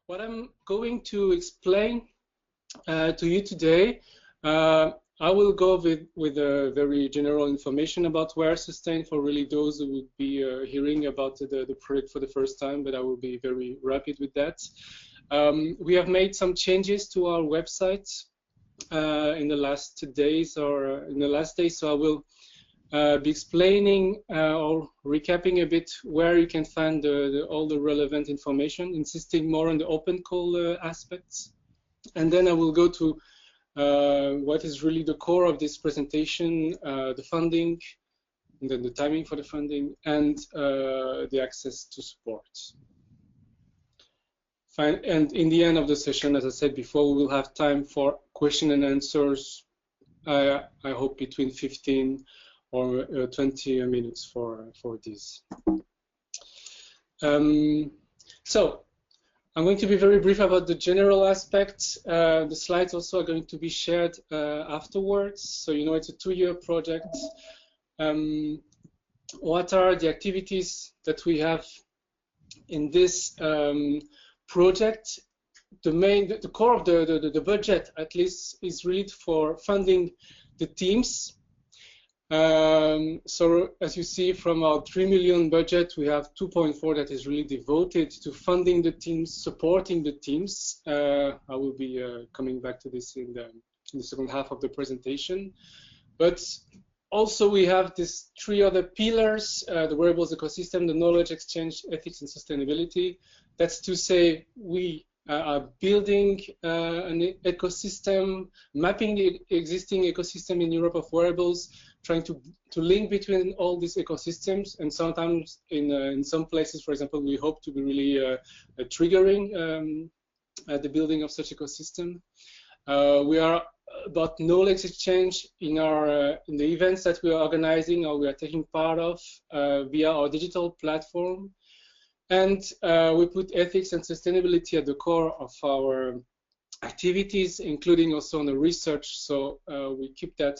What I'm going to explain to you today, I will go with a very general information about WEAR Sustain for really those who would be hearing about the project for the first time, but I will be very rapid with that. We have made some changes to our website in the last days, so I will be explaining or recapping a bit where you can find all the relevant information, insisting more on the open call aspects. And then I will go to what is really the core of this presentation, the funding, and then the timing for the funding, and the access to support. Fine. And in the end of the session, as I said before, we will have time for question and answers, I hope between 15 or 20 minutes for this. So I'm going to be very brief about the general aspects. The slides also are going to be shared afterwards. So you know it's a 2-year project. What are the activities that we have in this project? The core of the budget, at least, is really for funding the teams. So as you see from our 3 million budget, we have 2.4 that is really devoted to funding the teams, supporting the teams. I will be coming back to this in the second half of the presentation. But also we have these 3 other pillars, the wearables ecosystem, the knowledge exchange, ethics and sustainability. That's to say we are building an ecosystem, mapping the existing ecosystem in Europe of wearables, trying to link between all these ecosystems, and sometimes in some places, for example, we hope to be really triggering the building of such ecosystem. We are about knowledge exchange in the events that we are organizing or we are taking part of via our digital platform. And we put ethics and sustainability at the core of our activities, including also on the research. So we keep that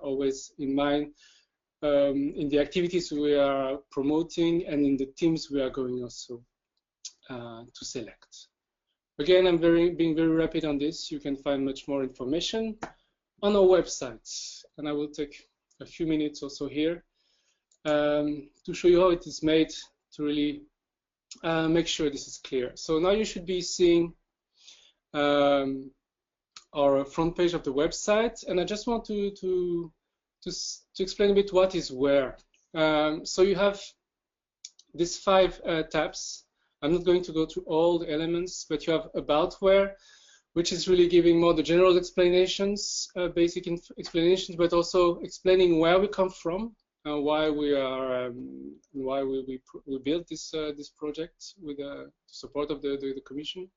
always in mind in the activities we are promoting and in the teams we are going also to select. Again, I'm being very rapid on this. You can find much more information on our website. And I will take a few minutes also here to show you how it is made to really make sure this is clear. So now you should be seeing our front page of the website, and I just want to explain a bit what is WEAR. So you have these 5 tabs. I'm not going to go through all the elements, but you have about WEAR, which is really giving more the general explanations, basic explanations, but also explaining where we come from. Why we are, why we built this project with the support of the Commission.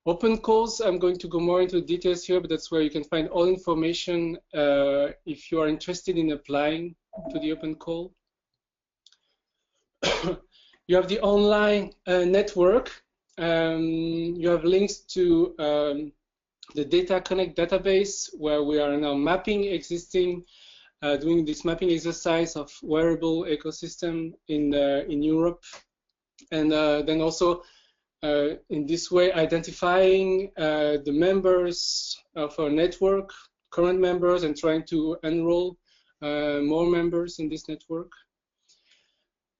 Open calls, I'm going to go more into the details here, but that's where you can find all information if you are interested in applying to the open call. You have the online network. You have links to the Data Connect database, where we are now mapping existing doing this mapping exercise of wearable ecosystem in Europe, and then also in this way identifying the members of our network, current members, and trying to enroll more members in this network.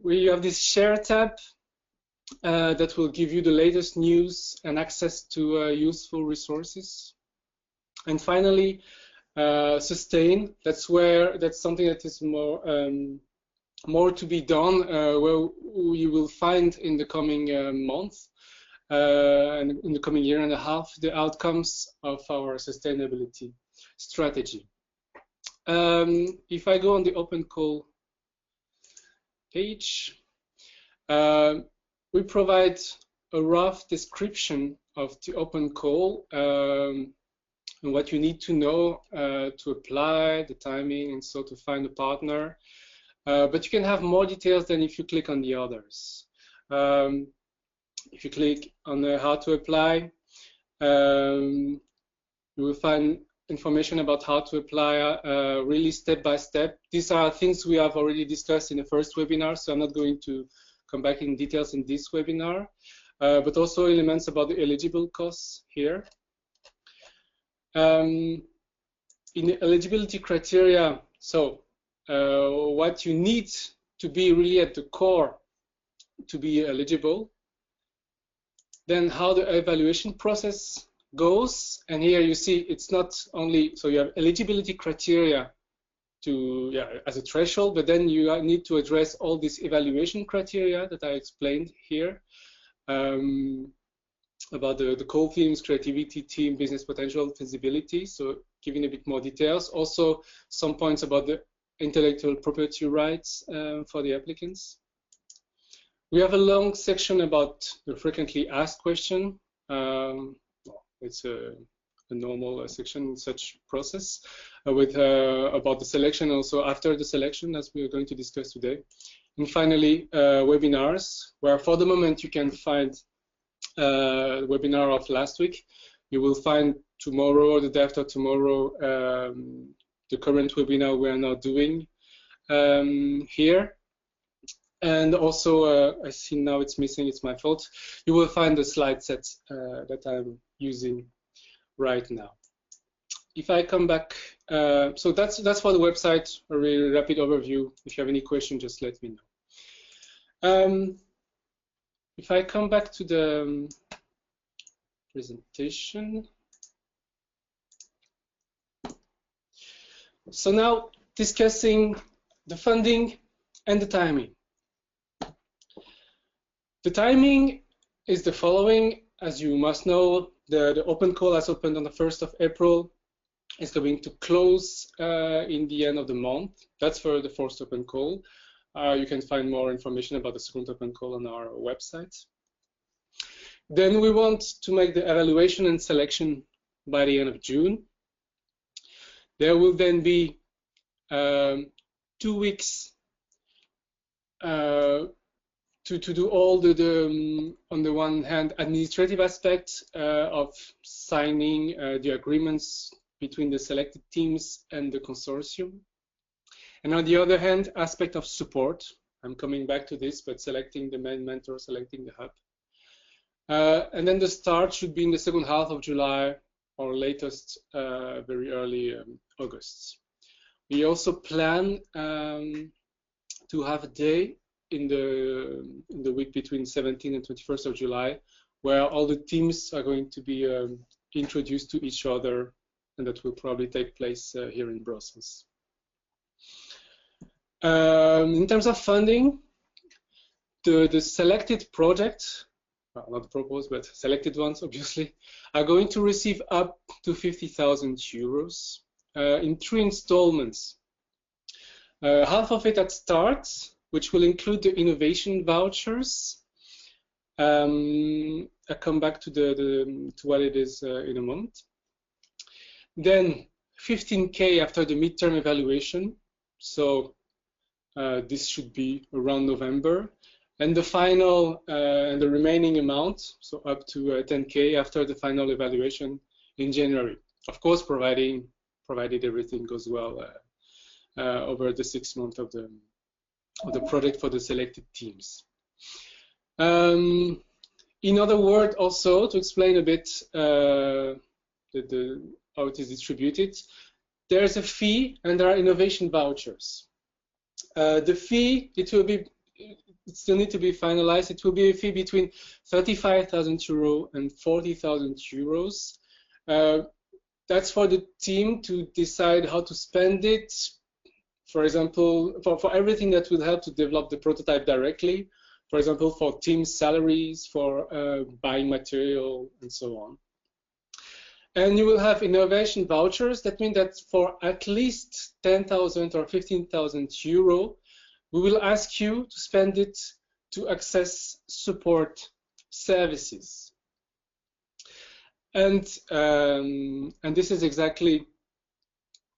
We have this share tab that will give you the latest news and access to useful resources. And finally, sustain. That's something that is more to be done, where you will find in the coming month and in the coming year and a half the outcomes of our sustainability strategy. If I go on the open call page, we provide a rough description of the open call. And what you need to know to apply, the timing, and so to find a partner. But you can have more details than if you click on the others. If you click on how to apply, you will find information about how to apply really step by step. These are things we have already discussed in the first webinar, so I'm not going to come back in details in this webinar. but also elements about the eligible costs here. In the eligibility criteria, so what you need to be really at the core to be eligible, then how the evaluation process goes, and here you see it's not only, so you have eligibility criteria to, as a threshold, but then you need to address all these evaluation criteria that I explained here, about the core themes, creativity, team, business potential, feasibility, so giving a bit more details. Also some points about the intellectual property rights for the applicants. We have a long section about the frequently asked question. It's a normal section in such process, with about the selection, also after the selection, as we are going to discuss today. And finally, webinars, where for the moment you can find the webinar of last week. You will find tomorrow or the day after tomorrow the current webinar we are now doing here. And also, I see now it's missing, it's my fault. You will find the slide set that I'm using right now. If I come back, so that's for the website, a really rapid overview. If you have any questions, just let me know. If I come back to the presentation. So now discussing the funding and the timing. The timing is the following. As you must know, the open call has opened on the 1st of April. It's going to close in the end of the month. That's for the first open call. You can find more information about the second open call on our website. Then we want to make the evaluation and selection by the end of June. There will then be 2 weeks to do all the on the one hand, administrative aspects of signing the agreements between the selected teams and the consortium. And on the other hand, aspect of support. I'm coming back to this, but selecting the main mentor, selecting the hub. And then the start should be in the second half of July or latest very early August. We also plan to have a day in the week between 17th and 21st of July, where all the teams are going to be introduced to each other, and that will probably take place here in Brussels. In terms of funding, the selected projects, well, not proposed, but selected ones, obviously, are going to receive up to 50,000 euros in 3 installments. Half of it at start, which will include the innovation vouchers. I'll come back to to what it is in a moment. Then 15K after the midterm evaluation. So this should be around November. And the final and the remaining amount, so up to 10K after the final evaluation in January. Of course, provided everything goes well over the 6 months of the project for the selected teams. In other words, also to explain a bit how it is distributed, there's a fee and there are innovation vouchers. The fee, it still need to be finalized. It will be a fee between 35,000 euro and 40,000 euros. That's for the team to decide how to spend it. For example, for everything that will help to develop the prototype directly. For example, for team salaries, for buying material, and so on. And you will have innovation vouchers. That means that for at least 10,000 or 15,000 euro, we will ask you to spend it to access support services. And this is exactly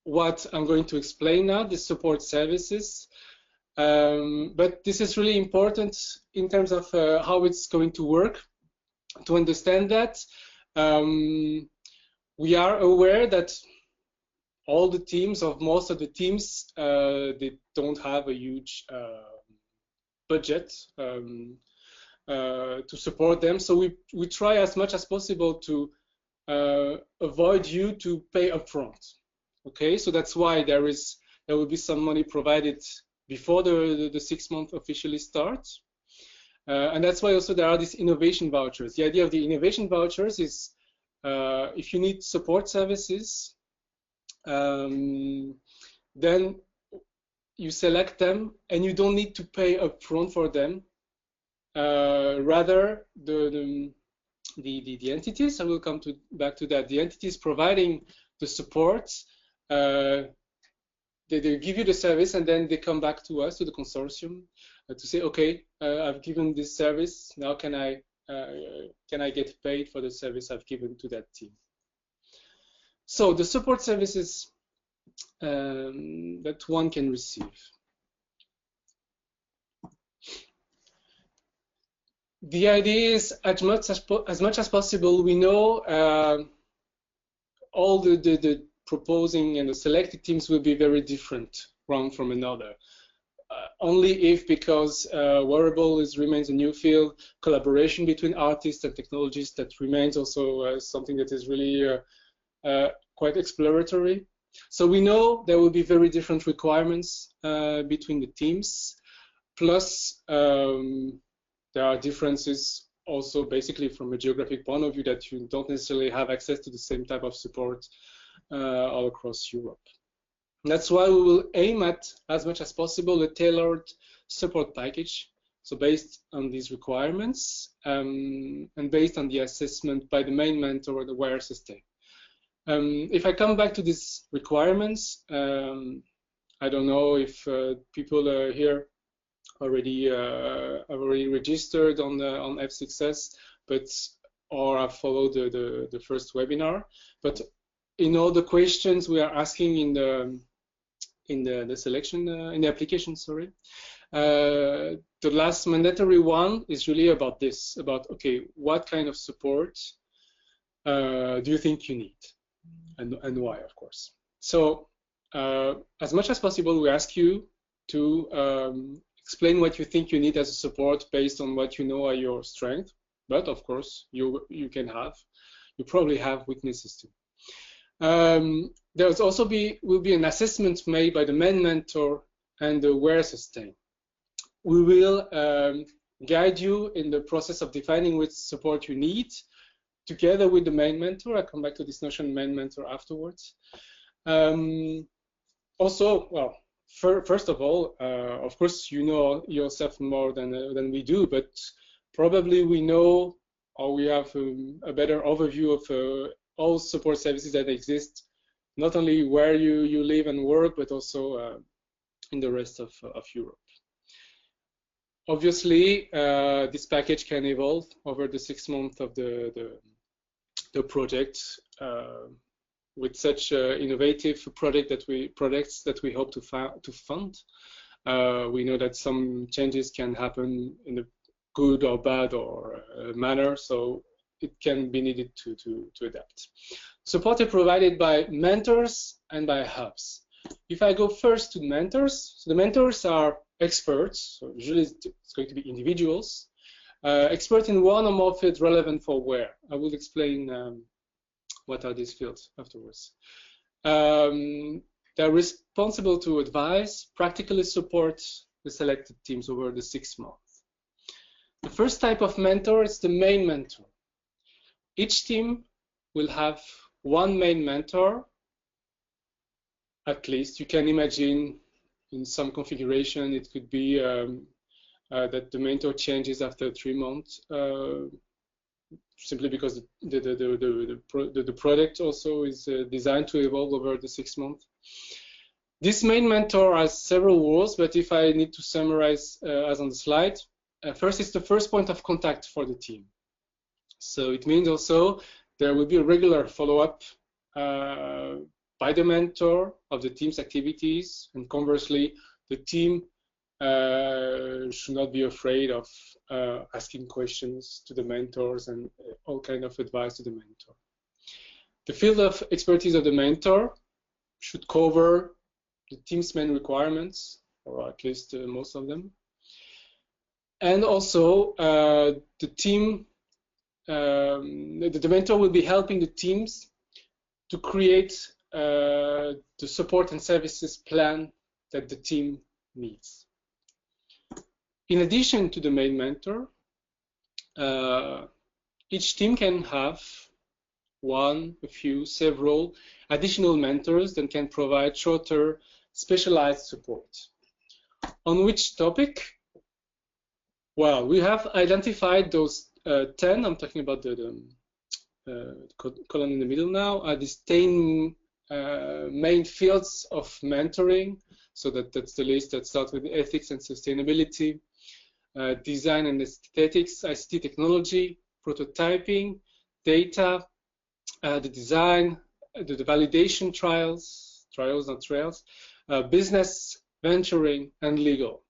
what I'm going to explain now, the support services. But this is really important in terms of how it's going to work. To understand that, we are aware that all the teams, of most of the teams, they don't have a huge budget. support them. So we try as much as possible to avoid you to pay upfront. Okay, so that's why there will be some money provided before the 6 months officially starts. And that's why also there are these innovation vouchers. The idea of the innovation vouchers is if you need support services, then you select them and you don't need to pay upfront for them. Rather, the entities, I will come back to that, the entities providing the support, they give you the service and then they come back to us, to the consortium, to say, okay, I've given this service, now can I get paid for the service I've given to that team? So the support services that one can receive. The idea is as much as possible, we know all the proposing and the selected teams will be very different one from another. Only if, because wearable remains a new field, collaboration between artists and technologists, that remains also something that is really quite exploratory. So we know there will be very different requirements between the teams, plus there are differences also basically from a geographic point of view that you don't necessarily have access to the same type of support all across Europe. And that's why we will aim at, as much as possible, a tailored support package. So based on these requirements and based on the assessment by the main mentor, the WEAR Sustain. If I come back to these requirements, I don't know if people here already registered on F6S, or have followed the first webinar. But in all the questions we are asking in the selection in the application, sorry, the last mandatory one is really about this, about okay, what kind of support do you think you need, and why, of course. So as much as possible, we ask you to explain what you think you need as a support based on what you know are your strengths. But of course, you probably have weaknesses too. There's also will be an assessment made by the main mentor and the WEAR Sustain. We will guide you in the process of defining which support you need, together with the main mentor. I'll come back to this notion main mentor afterwards. Also, well, first of all, of course, you know yourself more than we do, but probably we know, or we have a better overview of all support services that exist, not only where you live and work, but also in the rest of Europe. Obviously, this package can evolve over the 6 months of the project. With such innovative products that we hope to fund, we know that some changes can happen in a good or bad or manner, so it can be needed to adapt. Support is provided by mentors and by hubs. If I go first to mentors, so the mentors are experts, so usually it's going to be individuals, expert in one or more fields relevant for WEAR. I will explain what are these fields afterwards. They're responsible to advise, practically support the selected teams over the 6 months. The first type of mentor is the main mentor. Each team will have one main mentor, at least. You can imagine in some configuration it could be that the mentor changes after 3 months, simply because the product also is designed to evolve over the 6 months. This main mentor has several roles, but if I need to summarize as on the slide, first it's the first point of contact for the team. So it means also there will be a regular follow-up by the mentor of the team's activities, and conversely, the team should not be afraid of asking questions to the mentors and all kind of advice to the mentor. The field of expertise of the mentor should cover the team's main requirements, or at least most of them. And also the team, the mentor will be helping the teams to create the support and services plan that the team needs. In addition to the main mentor, each team can have several additional mentors that can provide shorter specialized support. On which topic? Well, we have identified those 10. I'm talking about the column in the middle now. These 10 main fields of mentoring. So that's the list that starts with ethics and sustainability, design and aesthetics, ICT technology, prototyping, data, the design, the validation trials, not trails, business, venturing, and legal.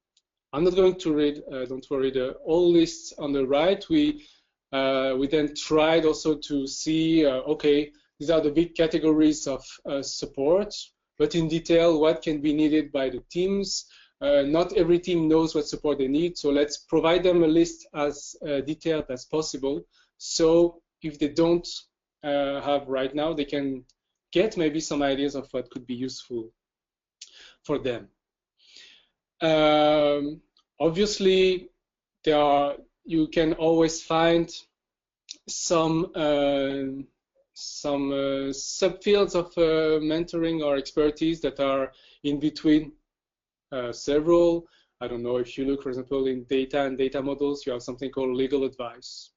I'm not going to read, don't worry, the all lists on the right. We then tried also to see, okay, these are the big categories of support, but in detail, what can be needed by the teams. Not every team knows what support they need, so let's provide them a list as detailed as possible. So if they don't have right now, they can get maybe some ideas of what could be useful for them. Obviously, you can always find some subfields of mentoring or expertise that are in between several. I don't know, if you look, for example, in data and data models, you have something called legal advice.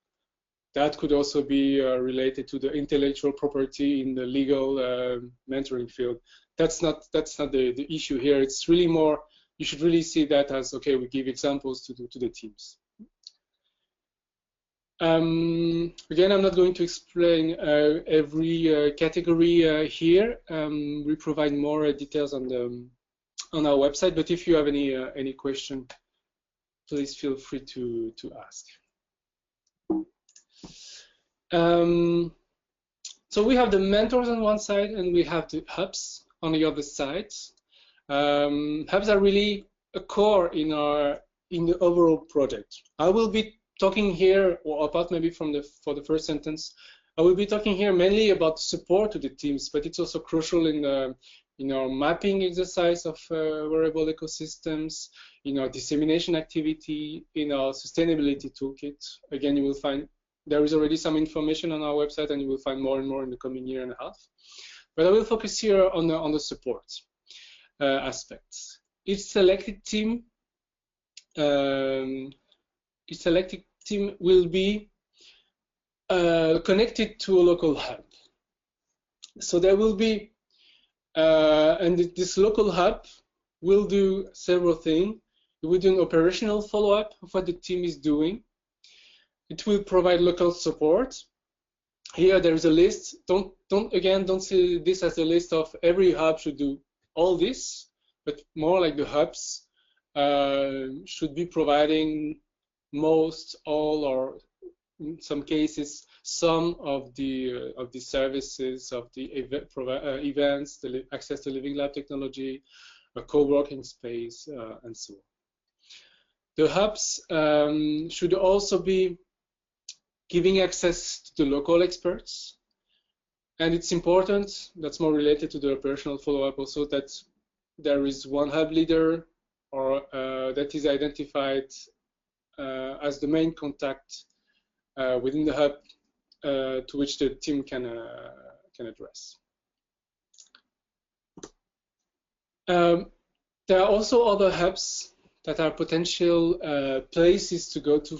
That could also be related to the intellectual property in the legal mentoring field. That's not the issue here. It's really more, you should really see that as, okay, we give examples to the teams. Again, I'm not going to explain every category here. We provide more details on our website, but if you have any question, please feel free to ask. So we have the mentors on one side and we have the hubs on the other side. Hubs are really a core in the overall project. I will be talking here, or apart maybe for the first sentence, I will be talking here mainly about support to the teams, but it's also crucial in our mapping exercise of wearable ecosystems, in our dissemination activity, in our sustainability toolkit. Again, you will find there is already some information on our website, and you will find more and more in the coming year and a half. But I will focus here on the support aspects. Each selected team will be connected to a local hub. So there will be, and this local hub will do several things. It will do an operational follow-up of what the team is doing. It will provide local support. Here there is a list. Don't see this as a list of every hub should do all this, but more like the hubs should be providing most, all, or in some cases some of the services of the events, the access to living lab technology, a co-working space, and so on. The hubs should also be giving access to the local experts, and it's important, that's more related to the operational follow-up also, that there is one hub leader or that is identified as the main contact within the hub to which the team can address. There are also other hubs that are potential places to go to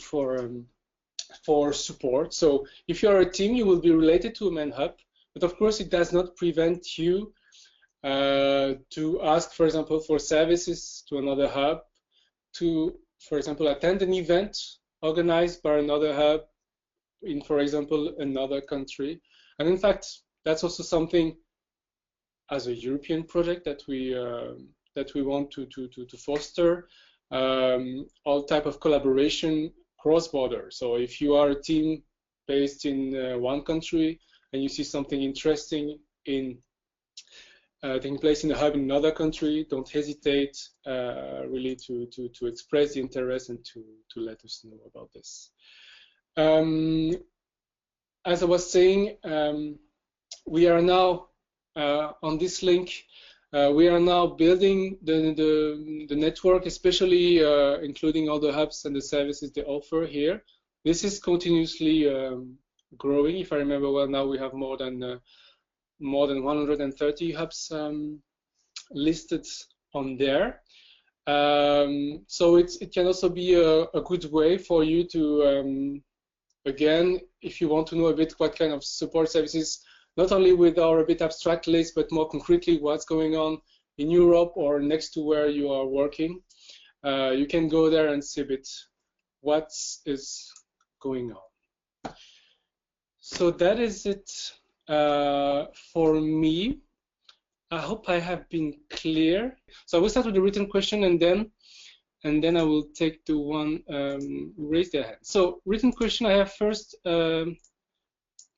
for support. So if you are a team, you will be related to a main hub, but of course it does not prevent you to ask, for example, for services to another hub, to, for example, attend an event organized by another hub in, for example, another country. And in fact, that's also something as a European project that we want to foster, all type of collaboration cross-border. So if you are a team based in one country and you see something interesting in taking place in a hub in another country, don't hesitate really to express the interest and to let us know about this. As I was saying, we are now on this link. We are now building the network, especially including all the hubs and the services they offer here. This is continuously growing. If I remember well, now we have more than 130 hubs listed on there. So it can also be a good way for you to, again, if you want to know a bit what kind of support services, not only with our a bit abstract list, but more concretely what's going on in Europe or next to where you are working, you can go there and see a bit what is going on. So that is it for me. I hope I have been clear. So I will start with the written question, and then I will take the one who raised their hand. So written question I have first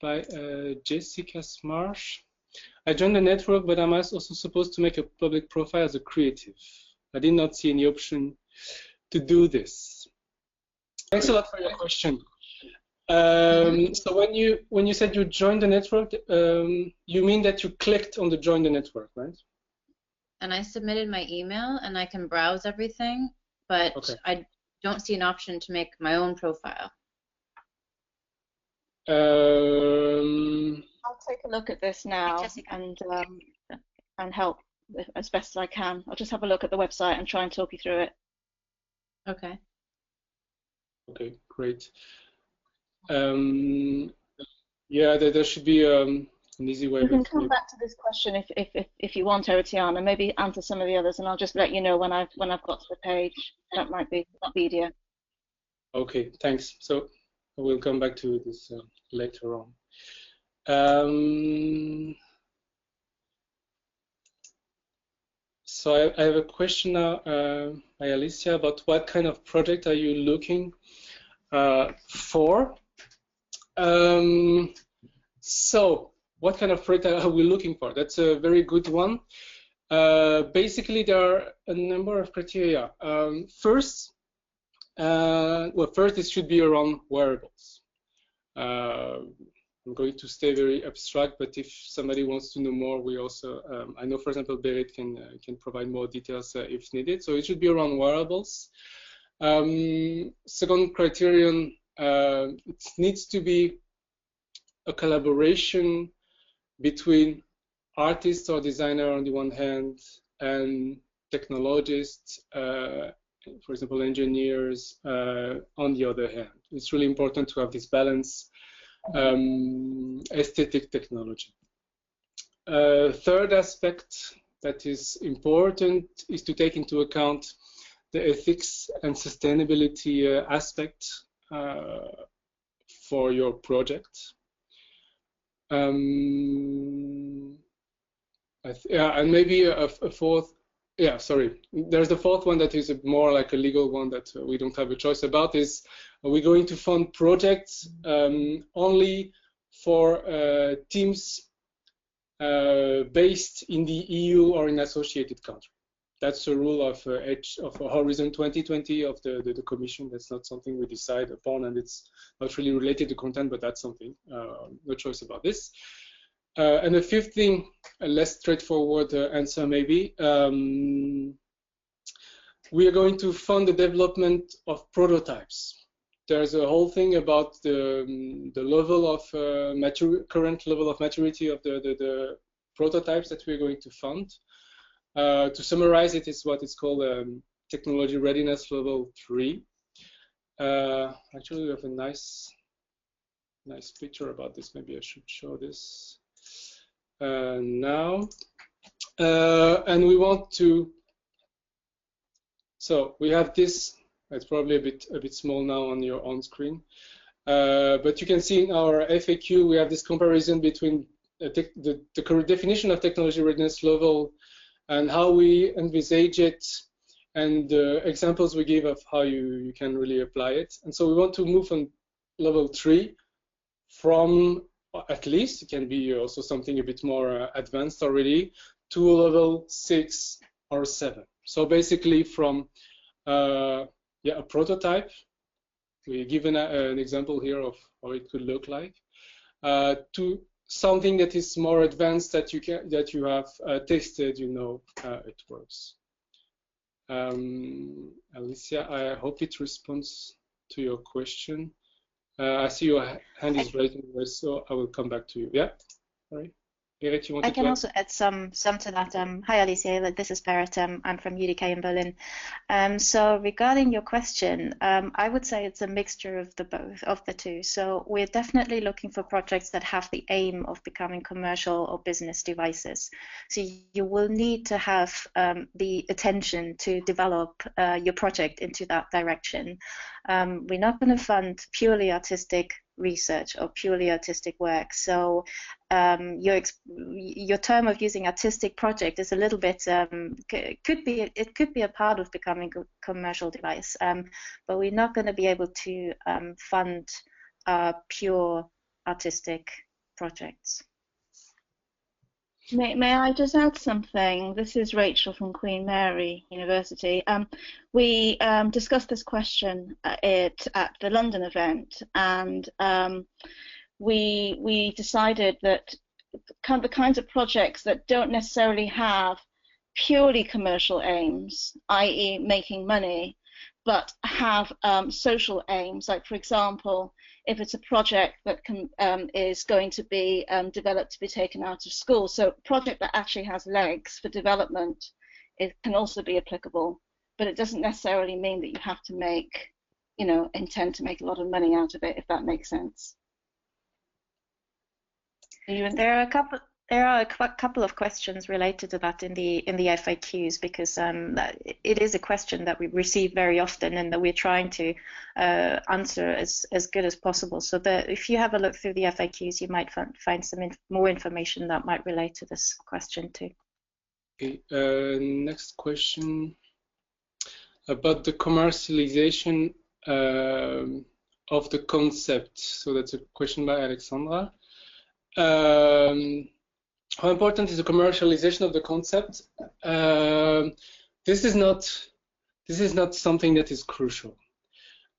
by Jessica Smarsh. I joined the network, but am I also supposed to make a public profile as a creative? I did not see any option to do this. Thanks a lot for your question. So when you said you joined the network, you mean that you clicked on the join the network, right? And I submitted my email, and I can browse everything, but okay. I don't see an option to make my own profile. I'll take a look at this now and help as best as I can. I'll just have a look at the website and try and talk you through it. Okay. Okay, great. Yeah, there should be an easy way. You can come back to this question if you want, Eritiana. Maybe answer some of the others, and I'll just let you know when I've got to the page. That might be easier. Okay, thanks. So I will come back to this later on. So I have a question now, by Alicia, about what kind of project are you looking for? So what kind of project are we looking for? That's a very good one. Basically, there are a number of criteria. First, this should be around wearables. I'm going to stay very abstract, but if somebody wants to know more, we also, I know, for example, Berit can provide more details if needed. So it should be around wearables. Second criterion, it needs to be a collaboration between artists or designer on the one hand and technologists, for example, engineers on the other hand. It's really important to have this balance, aesthetic technology. Third aspect that is important is to take into account the ethics and sustainability aspect for your project. And maybe a fourth, yeah, sorry. There's the fourth one that is more like a legal one that we don't have a choice about, is we're going to fund projects only for teams based in the EU or in associated country. That's the rule of Horizon 2020 of the Commission. That's not something we decide upon, and it's not really related to content, but that's something, no choice about this. And the fifth thing, a less straightforward answer maybe, we are going to fund the development of prototypes. There's a whole thing about the level of current level of maturity of the prototypes that we're going to fund. To summarize it, is what is called Technology Readiness Level 3. Actually, we have a nice picture about this. Maybe I should show this now. And we want to. So we have this. It's probably a bit small now on your own screen, but you can see in our FAQ we have this comparison between the current definition of technology readiness level and how we envisage it, and the examples we give of how you can really apply it. And so we want to move on level 3 from, at least, it can be also something a bit more advanced already, to a level 6 or 7. So basically from a prototype, we give an example here of how it could look like, to something that is more advanced that you have tested, you know, it works. Alicia, I hope it responds to your question. I see your hand is raised, so I will come back to you. Yeah, sorry. Berit, you wanted I can to also add some to that. Hi Alicia, this is Berit. I'm from UDK in Berlin. So regarding your question, I would say it's a mixture of the two. So we're definitely looking for projects that have the aim of becoming commercial or business devices. So you will need to have the attention to develop your project into that direction. We're not going to fund purely artistic research or purely artistic work. So your term of using artistic project is a little bit it could be a part of becoming a commercial device, but we're not going to be able to fund pure artistic projects. May I just add something? This is Rachel from Queen Mary University. We discussed this question at the London event, and we decided that the kinds of projects that don't necessarily have purely commercial aims, i.e. making money, but have social aims, like for example, if it's a project that is going to be developed to be taken out of school. So a project that actually has legs for development, it can also be applicable, but it doesn't necessarily mean that you have to make, you know, intend to make a lot of money out of it, if that makes sense. There are a couple of questions related to that in the FAQs, because it is a question that we receive very often and that we're trying to answer as good as possible. So if you have a look through the FAQs, you might find some more information that might relate to this question too. Okay, next question about the commercialization of the concept. So that's a question by Alexandra. How important is the commercialization of the concept? This is not something that is crucial.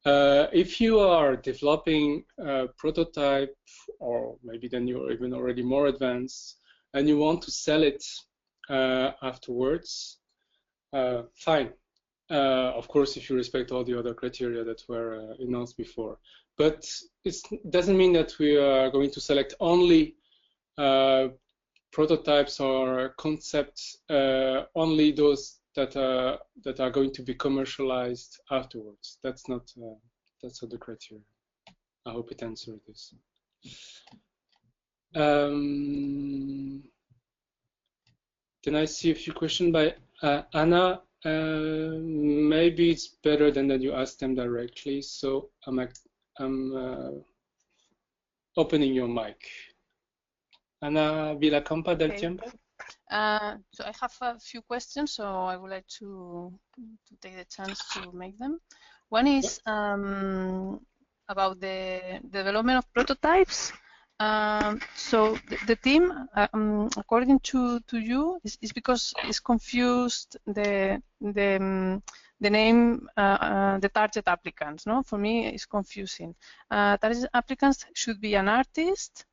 If you are developing a prototype, or maybe then you're even already more advanced, and you want to sell it afterwards, fine. Of course, if you respect all the other criteria that were announced before. But it doesn't mean that we are going to select only prototypes or concepts, only those that are going to be commercialized afterwards. That's not the criteria. I hope it answered this. Then I see a few questions by Anna. Maybe it's better than that you ask them directly. So I'm opening your mic. Ana Villacampa del Tiempo. So I have a few questions, so I would like to take the chance to make them. One is about the development of prototypes. So the team, according to you, is because it's confused the name, the target applicants. No, for me it's confusing. Target applicants should be an artist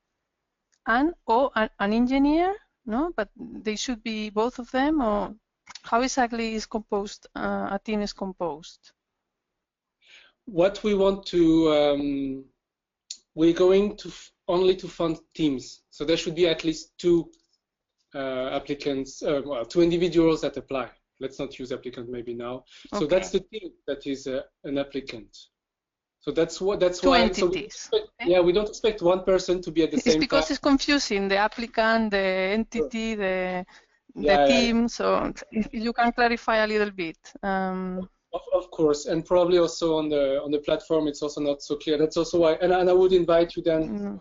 or an engineer, no? But they should be both of them, or how exactly is composed? A team is composed. What we want to, we're going to only to fund teams, so there should be at least two applicants, well, two individuals that apply. Let's not use applicant maybe now. So that's the team that is an applicant. So that's why. Two entities. So we don't expect one person to be at the same time. It's because it's confusing, the applicant, the entity, the team. So if you can clarify a little bit. Of course, and probably also on the platform, it's also not so clear. That's also why, and I would invite you then.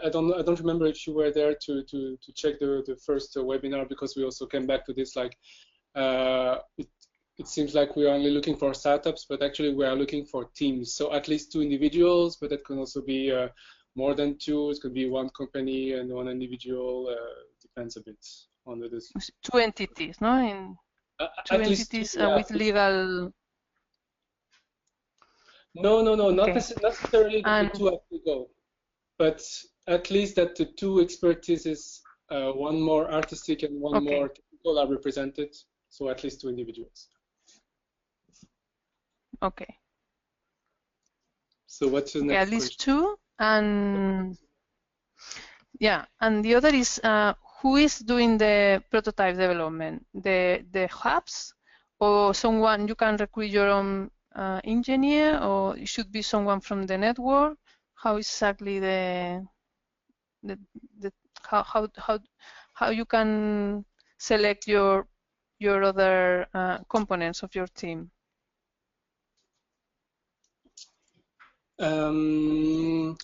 I don't remember if you were there to check the first webinar, because we also came back to this. Like, it seems like we are only looking for startups, but actually we are looking for teams. So at least two individuals, but that can also be more than two. It could be one company and one individual, depends a bit on the decision. Two entities, no? In two entities yeah. with legal. No, not Okay. necessarily that the two have to go, but at least that the two expertises, one more artistic and one more technical, are represented. So at least two individuals. Okay. So what's your next at least question? Two, and yeah, and the other is who is doing the prototype development? The hubs, or someone you can recruit your own engineer, or it should be someone from the network? How exactly how you can select your other components of your team?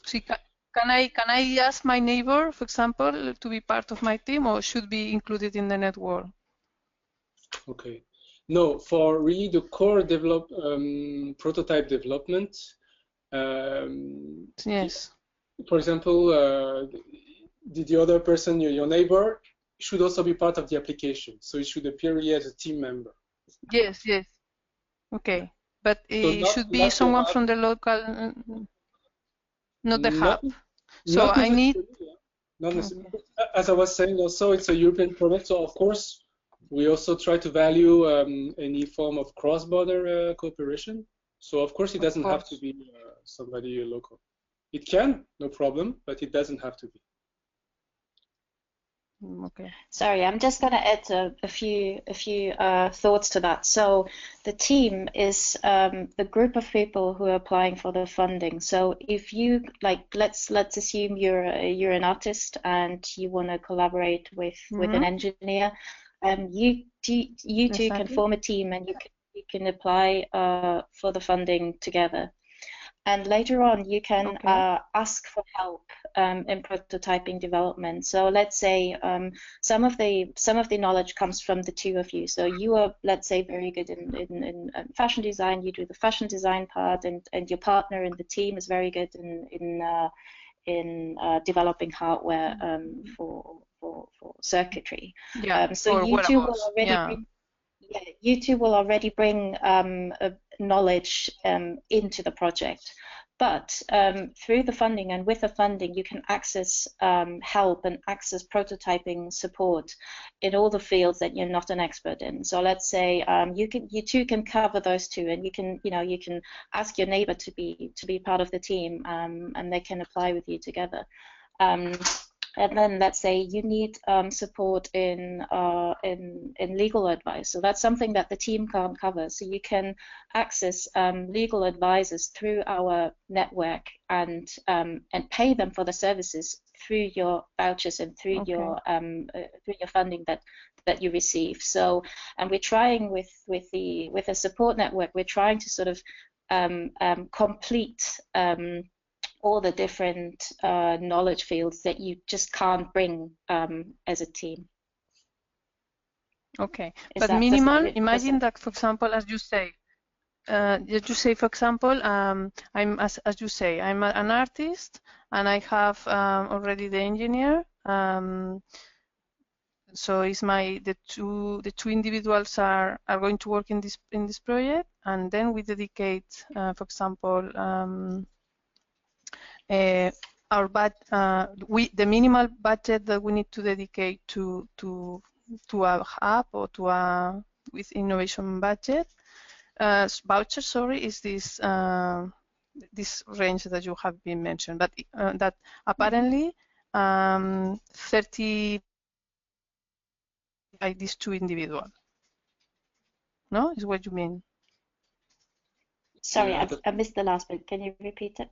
See, can I ask my neighbor, for example, to be part of my team, or should be included in the network? Okay. No, for really the core prototype development. Yes. For example, the other person, your neighbor, should also be part of the application. So it should appear really as a team member. Yes. Okay. But it should be someone from the local, not the hub. So I need. Not necessarily. As I was saying, also it's a European project, so of course we also try to value any form of cross-border cooperation. So of course it doesn't have to be somebody local. It can, no problem, but it doesn't have to be. Okay. Sorry, I'm just going to add a few thoughts to that. So the team is the group of people who are applying for the funding. So if you let's assume you're an artist and you want to collaborate with an engineer, you two can form a team and you can apply for the funding together. And later on, you can ask for help in prototyping development. So let's say some of the knowledge comes from the two of you. So you are, let's say, very good in fashion design. You do the fashion design part, and your partner in the team is very good in developing hardware for circuitry. Yeah. So you two will already. You two will already bring knowledge into the project, but through the funding and with the funding, you can access help and access prototyping support in all the fields that you're not an expert in. So let's say you two can cover those two, and you can ask your neighbor to be part of the team, and they can apply with you together. And then let's say you need support in legal advice. So that's something that the team can't cover. So you can access legal advisors through our network and pay them for the services through your vouchers and through your funding that you receive. So, and we're trying with a support network, we're trying to sort of complete all the different knowledge fields that you just can't bring as a team. Okay, but minimal. Imagine that, for example, as you say, for example, I'm as you say, I'm an artist, and I have already the engineer. So it's the two individuals are going to work in this project, and then we dedicate, for example. The minimal budget that we need to dedicate to a hub or to with innovation budget voucher, is this this range that you have been mentioned, but that apparently 30 by these two individuals. No, is what you mean? Sorry, I missed the last bit. Can you repeat it?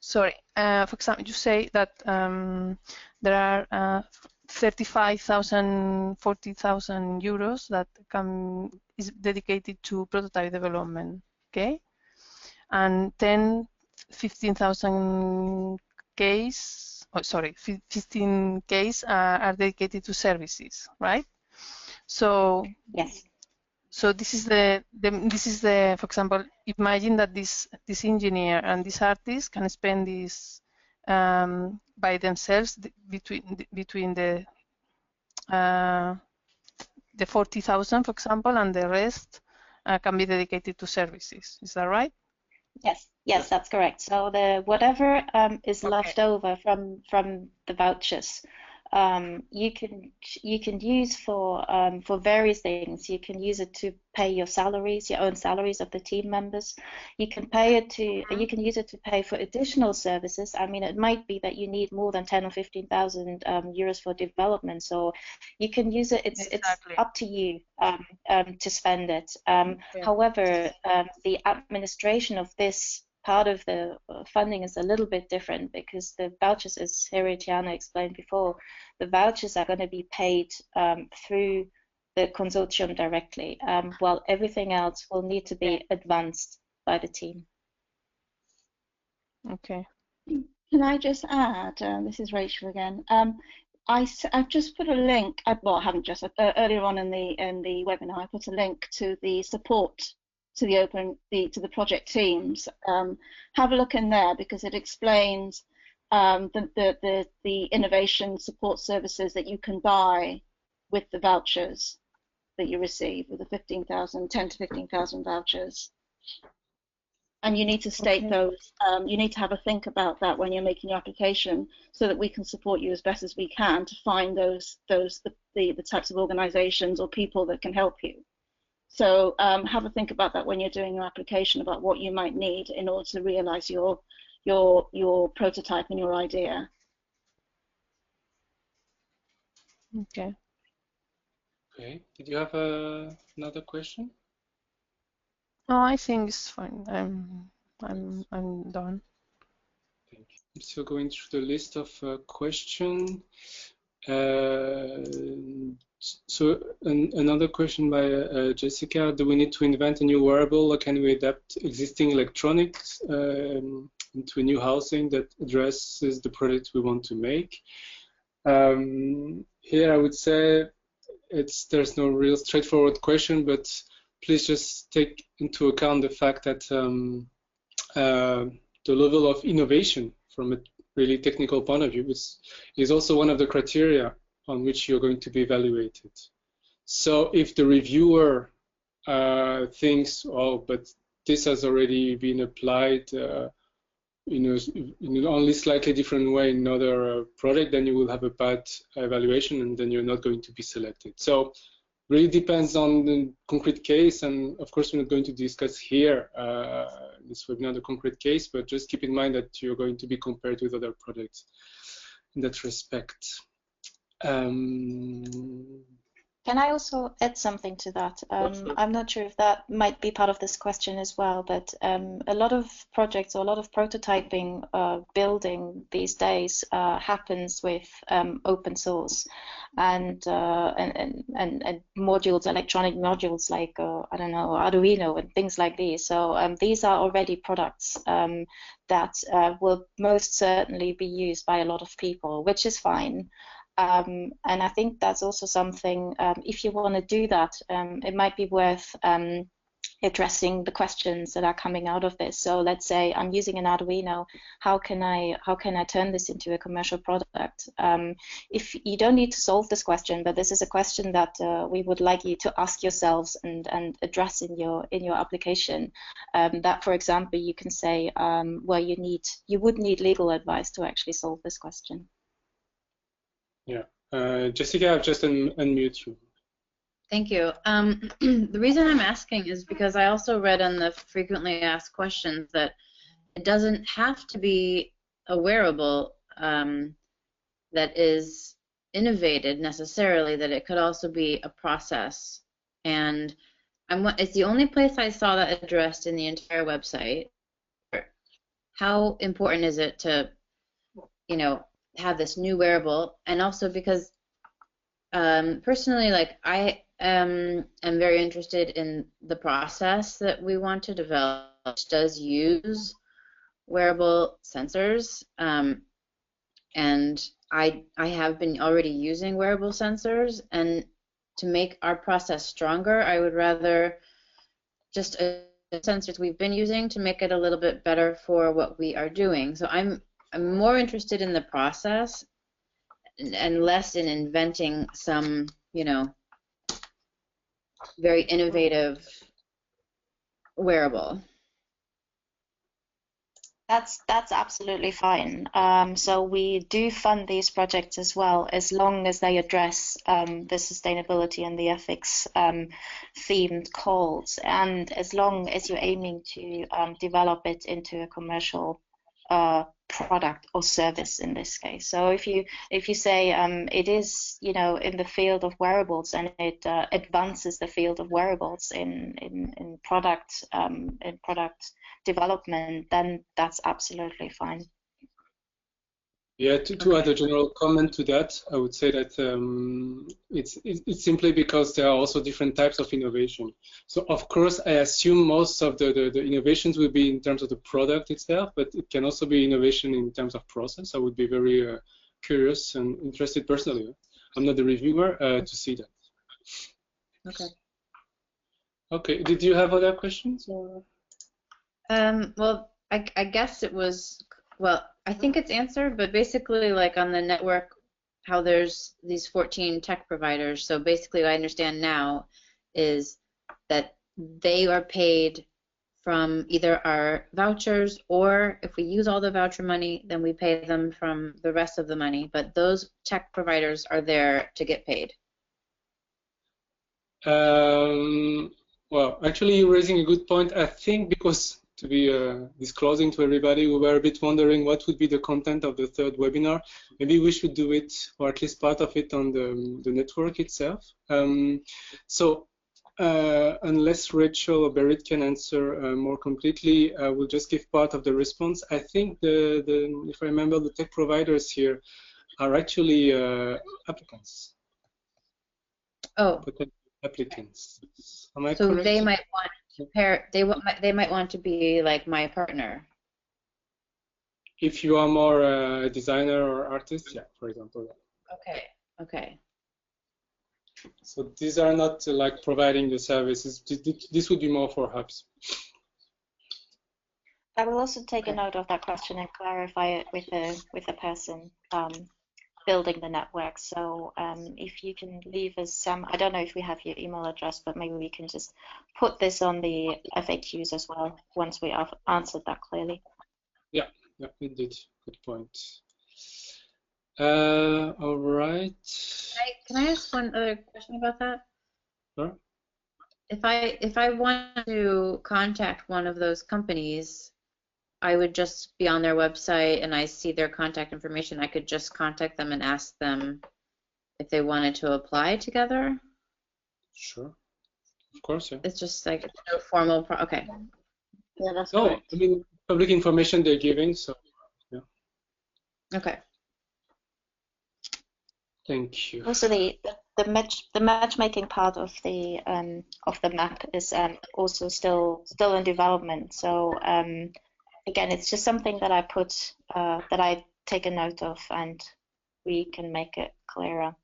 Sorry, for example, you say that there are 35,000, 40,000 euros that is dedicated to prototype development, okay? And 10, 15,000 case, 15 case are dedicated to services, right? So yes. So this is the for example, imagine that this engineer and this artist can spend this by themselves between the the 40,000, for example, and the rest can be dedicated to services. Is that right? Yes, that's correct. So the whatever is left over from the vouchers, you can use for various things. You can use it to pay your salaries, your own salaries of the team members. You can use it to pay for additional services. I mean, it might be that you need more than 10 or 15,000 euros for development. So you can use it. It's up to you to spend it. However, the administration of this part of the funding is a little bit different, because the vouchers, as Heritiana explained before, the vouchers are going to be paid through the consortium directly, while everything else will need to be advanced by the team. Okay. Can I just add, this is Rachel again, I've just put a link, well, I haven't just, earlier on in the webinar, I put a link to the support to the project teams. Have a look in there, because it explains the innovation support services that you can buy with the vouchers that you receive, with the 10 to 15,000 vouchers. And you need to state those. You need to have a think about that when you're making your application, so that we can support you as best as we can to find the types of organizations or people that can help you. So have a think about that when you're doing your application, about what you might need in order to realize your prototype and your idea. Okay. Okay. Did you have another question? No, I think it's fine. I'm done. Thank you. I'm still going through the list of questions. So another question by Jessica: do we need to invent a new wearable, or can we adapt existing electronics into a new housing that addresses the product we want to make? Here I would say there's no real straightforward question, but please just take into account the fact that the level of innovation from a really technical point of view is also one of the criteria on which you're going to be evaluated. So if the reviewer thinks, oh, but this has already been applied in an only slightly different way in another product, then you will have a bad evaluation, and then you're not going to be selected. So really depends on the concrete case, and of course we're not going to discuss here in this webinar the concrete case, but just keep in mind that you're going to be compared with other products in that respect. Can I also add something to that? I'm not sure if that might be part of this question as well, but a lot of projects or a lot of prototyping building these days happens with open source and modules, electronic modules like I don't know, Arduino and things like these. So these are already products that will most certainly be used by a lot of people, which is fine. And I think that's also something, if you want to do that, it might be worth addressing the questions that are coming out of this. So let's say I'm using an Arduino. How can I turn this into a commercial product? If you don't need to solve this question, but this is a question that we would like you to ask yourselves and address in your application. That, for example, you can say, well, you would need legal advice to actually solve this question. Yeah, Jessica, I've just unmute you. Thank you. The reason I'm asking is because I also read on the frequently asked questions that it doesn't have to be a wearable that is innovated necessarily, that it could also be a process. And it's the only place I saw that addressed in the entire website. How important is it to, have this new wearable? And also because personally, like I am very interested in the process that we want to develop, which does use wearable sensors, and I have been already using wearable sensors, and to make our process stronger, I would rather just sensors we've been using to make it a little bit better for what we are doing. So I'm more interested in the process and less in inventing some, you know, very innovative wearable. That's absolutely fine. So we do fund these projects as well, as long as they address the sustainability and the ethics themed calls, and as long as you're aiming to develop it into a commercial product or service in this case. So if you say it is, you know, in the field of wearables, and it advances the field of wearables in product development, then that's absolutely fine. Yeah, to add a general comment to that, I would say that it's simply because there are also different types of innovation. So of course, I assume most of the innovations will be in terms of the product itself, but it can also be innovation in terms of process. I would be very curious and interested personally. I'm not the reviewer to see that. Okay. Okay. Did you have other questions? Or? Well, I guess it was, well, I think it's answered, but basically, like on the network, how there's these 14 tech providers. So basically, what I understand now is that they are paid from either our vouchers, or if we use all the voucher money, then we pay them from the rest of the money. But those tech providers are there to get paid. Well, actually, you're raising a good point. I think because to be disclosing to everybody, we were a bit wondering what would be the content of the third webinar. Maybe we should do it, or at least part of it, on the network itself. So unless Rachel or Berit can answer more completely, I will just give part of the response. I think if I remember, the tech providers here are actually applicants. Oh. Applicants. Am I so correct? They might want to pair. They might want to be like my partner. If you are more a designer or artist, yeah, for example. Okay. Okay. So these are not like providing the services. This would be more for hubs. I will also take a note of that question and clarify it with the person building the network. So if you can leave us some, I don't know if we have your email address, but maybe we can just put this on the FAQs as well once we have answered that clearly. Yeah, indeed. Good point. All right. Can I ask one other question about that? Sure. If I want to contact one of those companies, I would just be on their website and I see their contact information. I could just contact them and ask them if they wanted to apply together. Sure. Of course, yeah. It's just like no formal. Okay. Yeah, that's no, correct. I mean, public information they're giving, so yeah. Okay. Thank you. Also, the matchmaking part of the map is also still in development. So again, it's just something that I put that I take a note of, and we can make it clearer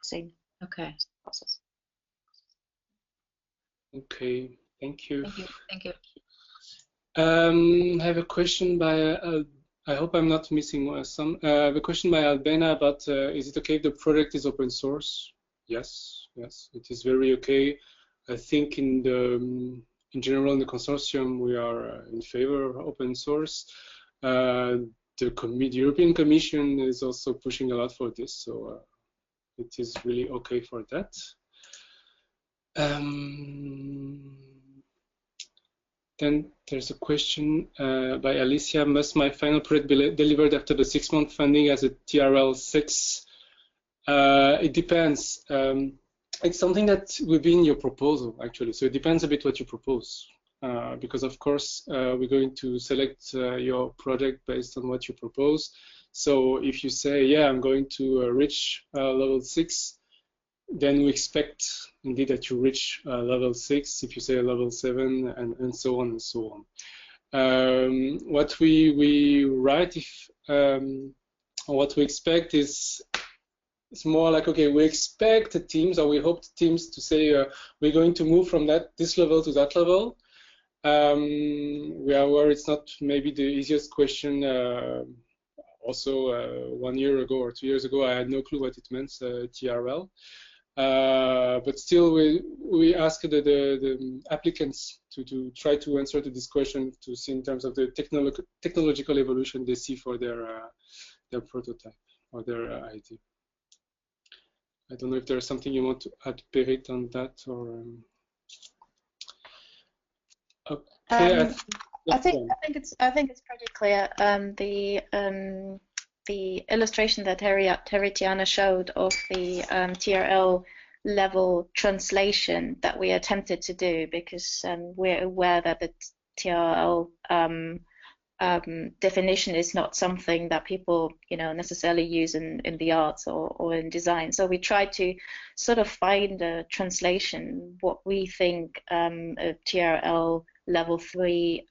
soon. Okay. Process. Okay. Thank you. Thank you. I have a question by. I hope I'm not missing some. The question by Albena about is it okay if the project is open source? Yes, it is very okay. I think in general in the consortium we are in favor of open source. The European Commission is also pushing a lot for this, so it is really okay for that. Then there's a question by Alicia. Must my final project be delivered after the 6-month funding as a TRL 6? It depends. It's something that will be in your proposal, actually. So it depends a bit what you propose. Because, of course, we're going to select your project based on what you propose. So if you say, yeah, I'm going to reach level 6, then we expect indeed that you reach level 6, if you say level 7, and so on and so on. What we write, what we expect is it's more like, okay, we expect the teams, or we hope the teams to say we're going to move from this level to that level. Where it's not maybe the easiest question also 1 year ago or 2 years ago, I had no clue what it meant, TRL. But still, we asked the applicants to try to answer to this question to see in terms of the technological evolution they see for their prototype or their idea. I don't know if there's something you want to add, Berit, on that, or okay. I think it's pretty clear. The illustration that Heritiana showed of the TRL level translation that we attempted to do, because we're aware that the TRL definition is not something that people necessarily use in the arts or in design. So we tried to sort of find a translation, what we think a TRL level 3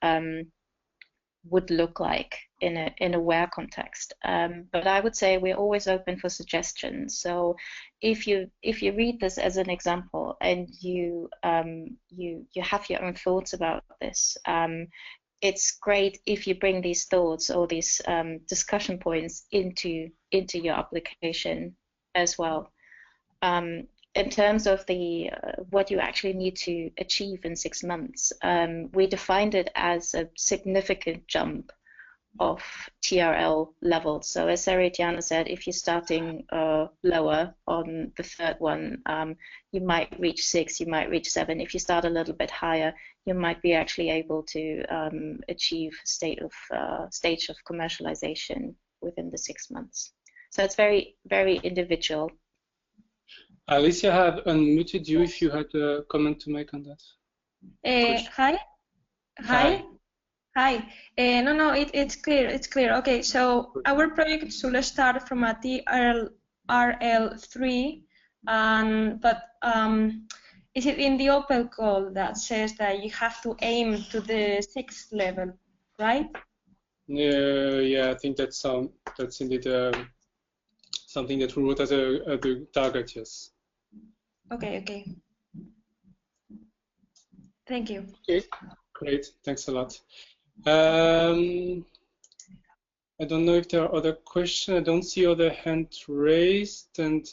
would look like in a WEAR context. But I would say we're always open for suggestions. So if you read this as an example and you have your own thoughts about this, it's great if you bring these thoughts or these discussion points into your application as well. In terms of the what you actually need to achieve in 6 months, we defined it as a significant jump of TRL levels. So as Heritiana said, if you're starting lower on the third one, you might reach 6, you might reach 7. If you start a little bit higher, you might be actually able to achieve stage of commercialization within the 6 months. So it's very, very individual. Alicia, I have unmuted you if you had a comment to make on that. Hi. No, it's clear. It's clear. Okay, so our project should start from a TRL3, but is it in the open call that says that you have to aim to the 6th level, right? Yeah, I think that's indeed something that we wrote as a target. Yes. Okay. Thank you. Okay, great. Thanks a lot. I don't know if there are other questions. I don't see other hands raised. And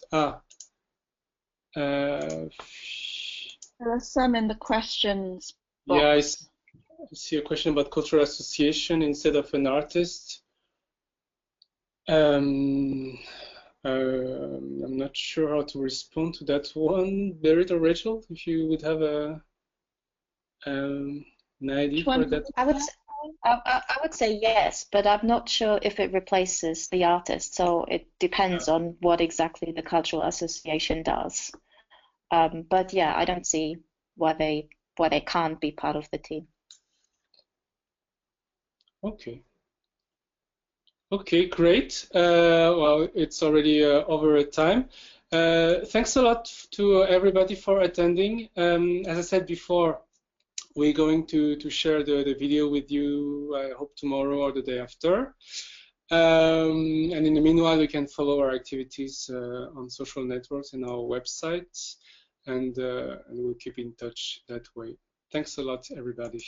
there are some in the questions box. Yeah, I see a question about cultural association instead of an artist. I'm not sure how to respond to that one. Berit or Rachel, if you would have an idea for that. I would say yes, but I'm not sure if it replaces the artist. So it depends on what exactly the cultural association does. But yeah, I don't see why they can't be part of the team. Okay, great. Well, it's already over time. Thanks a lot to everybody for attending. As I said before, we're going to share the video with you, I hope tomorrow or the day after. And in the meanwhile, you can follow our activities on social networks and our website, and we'll keep in touch that way. Thanks a lot, everybody.